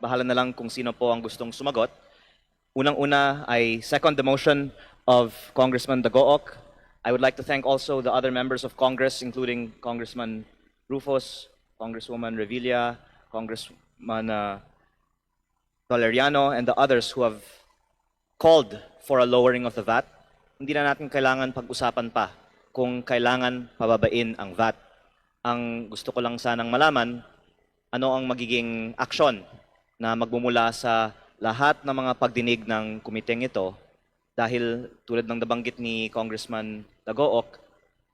bahala na lang kung sino po ang gustong sumagot. Unang-una, I second the motion of Congressman Dagook. I would like to thank also the other members of Congress, including Congressman Rufus, Congresswoman Revilla, Congressman Valeriano, and the others who have called for a lowering of the VAT. Hindi na natin kailangan pag-usapan pa kung kailangan pababain ang VAT. Ang gusto ko lang sanang malaman, ano ang magiging aksyon na magmumula sa lahat ng mga pagdinig ng komiteng ito dahil tulad ng nabanggit ni Congressman Dagook,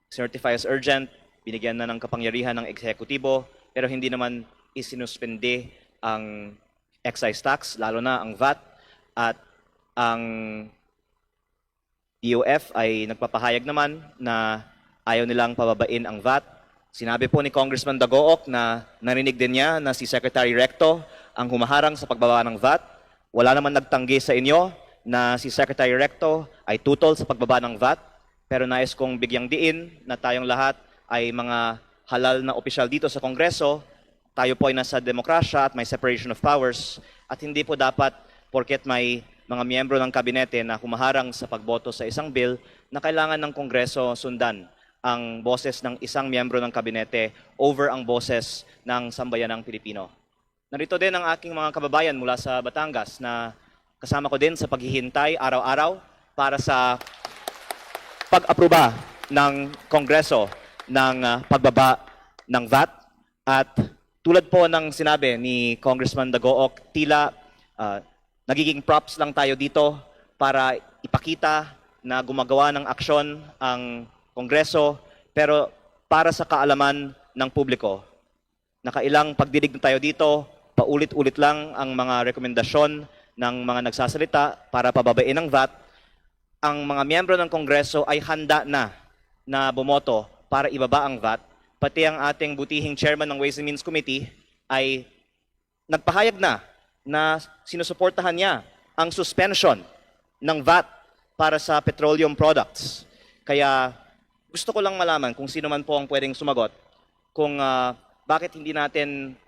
certify as urgent, binigyan na ng kapangyarihan ng eksekutibo, pero hindi naman isinuspende ang excise tax, lalo na ang VAT, at ang DOF ay nagpapahayag naman na ayaw nilang pababain ang VAT. Sinabi po ni Congressman Dagook na narinig din niya na si Secretary Recto ang humaharang sa pagbaba ng VAT. Wala naman nagtanggi sa inyo na si Secretary Recto ay tutol sa pagbaba ng VAT. Pero nais kong bigyang diin na tayong lahat ay mga halal na opisyal dito sa Kongreso. Tayo po ay nasa demokrasya at may separation of powers. At hindi po dapat, porket may mga miyembro ng kabinete na humaharang sa pagboto sa isang bill, na kailangan ng Kongreso sundan ang boses ng isang miyembro ng kabinete over ang boses ng sambayanang Pilipino. Narito din ang aking mga kababayan mula sa Batangas na kasama ko din sa paghihintay araw-araw para sa pag-aproba ng Kongreso ng pagbaba ng VAT. At tulad po ng sinabi ni Congressman Dagook, tila nagiging props lang tayo dito para ipakita na gumagawa ng aksyon ang Kongreso, pero para sa kaalaman ng publiko. Nakailang pagdinig na tayo dito, paulit-ulit lang ang mga rekomendasyon ng mga nagsasalita para pababain ang VAT. Ang mga miyembro ng Kongreso ay handa na bumoto para ibaba ang VAT. Pati ang ating butihing chairman ng Ways and Means Committee ay nagpahayag na sinusuportahan niya ang suspension ng VAT para sa petroleum products. Kaya gusto ko lang malaman kung sino man po ang pwedeng sumagot kung bakit hindi natin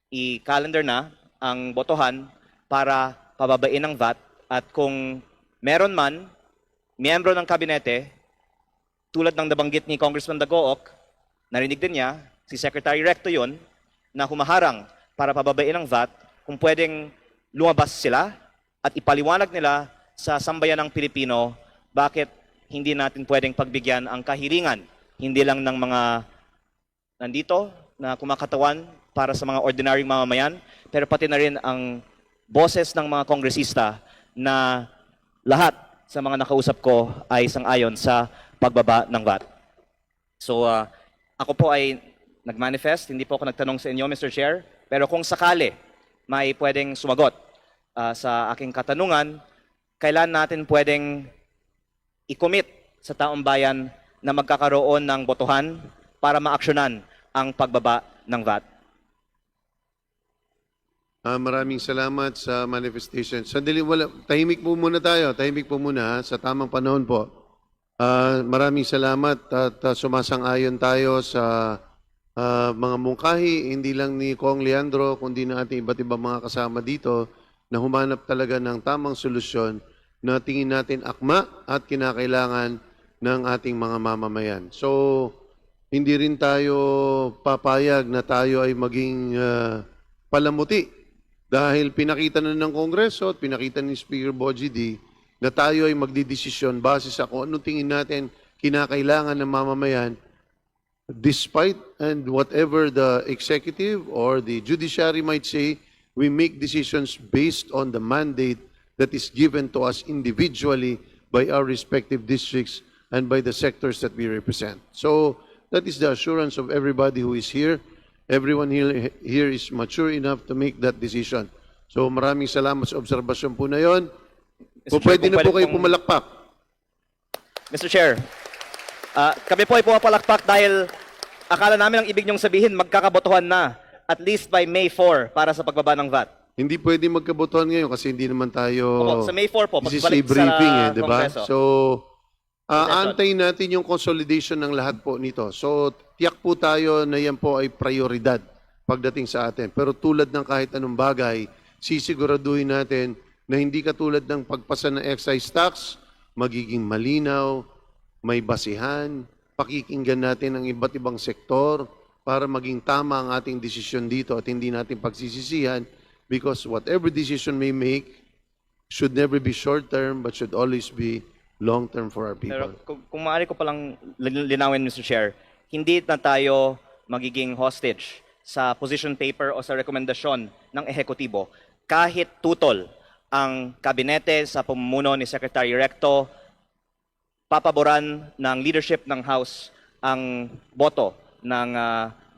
i-calendar na ang botohan para pababain ang VAT, at kung meron man miyembro ng kabinete tulad ng nabanggit ni Congressman Dagook, narinig din niya, si Secretary Recto yun, na humaharang para pababain ang VAT, kung pwedeng lumabas sila at ipaliwanag nila sa sambayanang Pilipino bakit hindi natin pwedeng pagbigyan ang kahilingan, hindi lang ng mga nandito na kumakatawan para sa mga ordinaryong mamamayan, pero pati na rin ang boses ng mga kongresista na lahat sa mga nakausap ko ay sang-ayon sa pagbaba ng VAT. So ako po ay nag-manifest, hindi po ako nagtanong sa inyo, Mr. Chair, pero kung sakali may pwedeng sumagot sa aking katanungan, kailan natin pwedeng i-commit sa taong bayan na magkakaroon ng botohan para maaksyonan ang pagbaba ng VAT? Maraming salamat sa manifestation. Sandali, tahimik po muna tayo. Tahimik po muna sa tamang panahon po. Maraming salamat at sumasang-ayon tayo sa mga mungkahi, hindi lang ni Kong Leandro, kundi na ating iba't ibang mga kasama dito na humanap talaga ng tamang solusyon na tingin natin akma at kinakailangan ng ating mga mamamayan. So, hindi rin tayo papayag na tayo ay maging palamuti dahil pinakita na ng Kongreso at pinakita ni Speaker Bogie D na tayo ay magdidesisyon base sa kung anong tingin natin kinakailangan ng mamamayan despite and whatever the executive or the judiciary might say, we make decisions based on the mandate that is given to us individually by our respective districts and by the sectors that we represent. So that is the assurance of everybody who is here. Everyone here is mature enough to make that decision. So maraming salamat sa obserbasyon po na yon. Kung pwede na po kayo pumalakpak. Mr. Chair, kami po ay pumapalakpak dahil akala namin ang ibig niyong sabihin magkakabotohan na at least by May 4 para sa pagbaba ng VAT. Hindi pwede magkabotohan ngayon kasi hindi naman tayo... Opo, sa May 4 po, this is a pagbalik briefing sa di ba? Kongreso. So, aantayin natin yung consolidation ng lahat po nito. So, tiyak po tayo na yan po ay prioridad pagdating sa atin. Pero tulad ng kahit anong bagay, sisiguraduhin natin na hindi katulad ng pagpasa ng excise tax, magiging malinaw, may basihan, pakikinggan natin ang iba't ibang sektor para maging tama ang ating desisyon dito at hindi natin pagsisisihan because whatever decision we make should never be short-term but should always be long-term for our Pero people. kung maaari ko palang linawin, Mr. Chair, hindi na tayo magiging hostage sa position paper o sa rekomendasyon ng ehekutibo kahit tutol ang kabinete sa pamumuno ni Secretary Recto, papaboran ng leadership ng House ang boto ng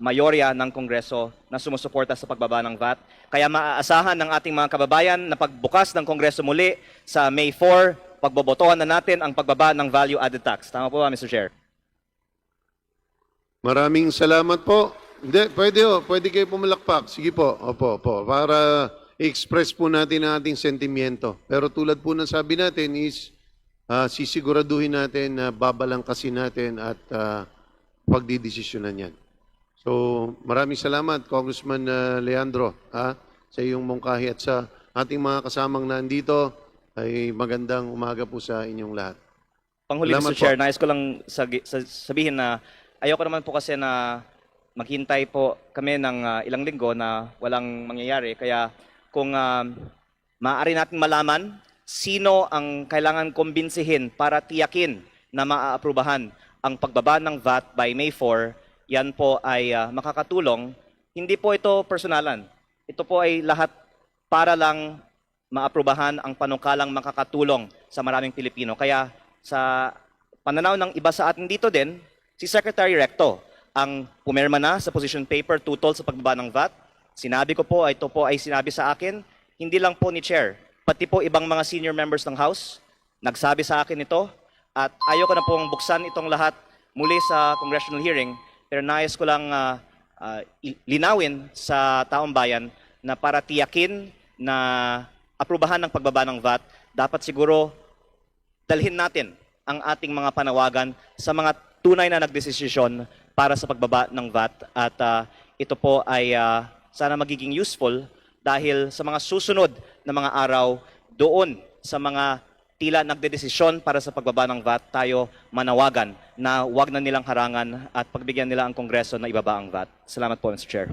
mayorya ng Kongreso na sumusuporta sa pagbaba ng VAT. Kaya maaasahan ng ating mga kababayan na pagbukas ng Kongreso muli sa May 4, pagbobotohan na natin ang pagbaba ng value-added tax. Tama po ba, Mr. Chair? Maraming salamat po. Hindi, pwede kayo pumalakpak. Sige po, opo, para i-express po natin ang ating sentimiento. Pero tulad po ng sabi natin is, sisiguraduhin natin na babalangkasin natin at pagdidesisyonan yan. So, maraming salamat, Congressman Leandro, sa iyong mungkahi at sa ating mga kasamang nandito ay magandang umaga po sa inyong lahat. Panghuli, Salamat Mr. Chair, po. nais ko lang sabihin na ayoko naman po kasi na maghintay po kami ng ilang linggo na walang mangyayari. Kaya kung maaari natin malaman sino ang kailangan kumbinsihin para tiyakin na maaaprubahan ang pagbaba ng VAT by May 4, yan po ay makakatulong. Hindi po ito personalan. Ito po ay lahat para lang maaprubahan ang panukalang makakatulong sa maraming Pilipino. Kaya sa pananaw ng iba sa atin dito din, si Secretary Recto ang pumirma na sa position paper tutol sa pagbaba ng VAT. Sinabi ko po, ito po ay sinabi sa akin, hindi lang po ni Chair, pati po ibang mga senior members ng House, nagsabi sa akin ito, at ayoko na pong buksan itong lahat muli sa congressional hearing, pero nais ko lang linawin sa taong bayan na para tiyakin na aprubahan ng pagbaba ng VAT, dapat siguro dalhin natin ang ating mga panawagan sa mga tunay na nagdesisyon para sa pagbaba ng VAT. At ito po ay sana magiging useful dahil sa mga susunod na mga araw doon sa mga tila nagdedesisyon para sa pagbaba ng VAT, tayo manawagan na wag na nilang harangan at pagbigyan nila ang Kongreso na ibaba ang VAT. Salamat po, Mr. Chair.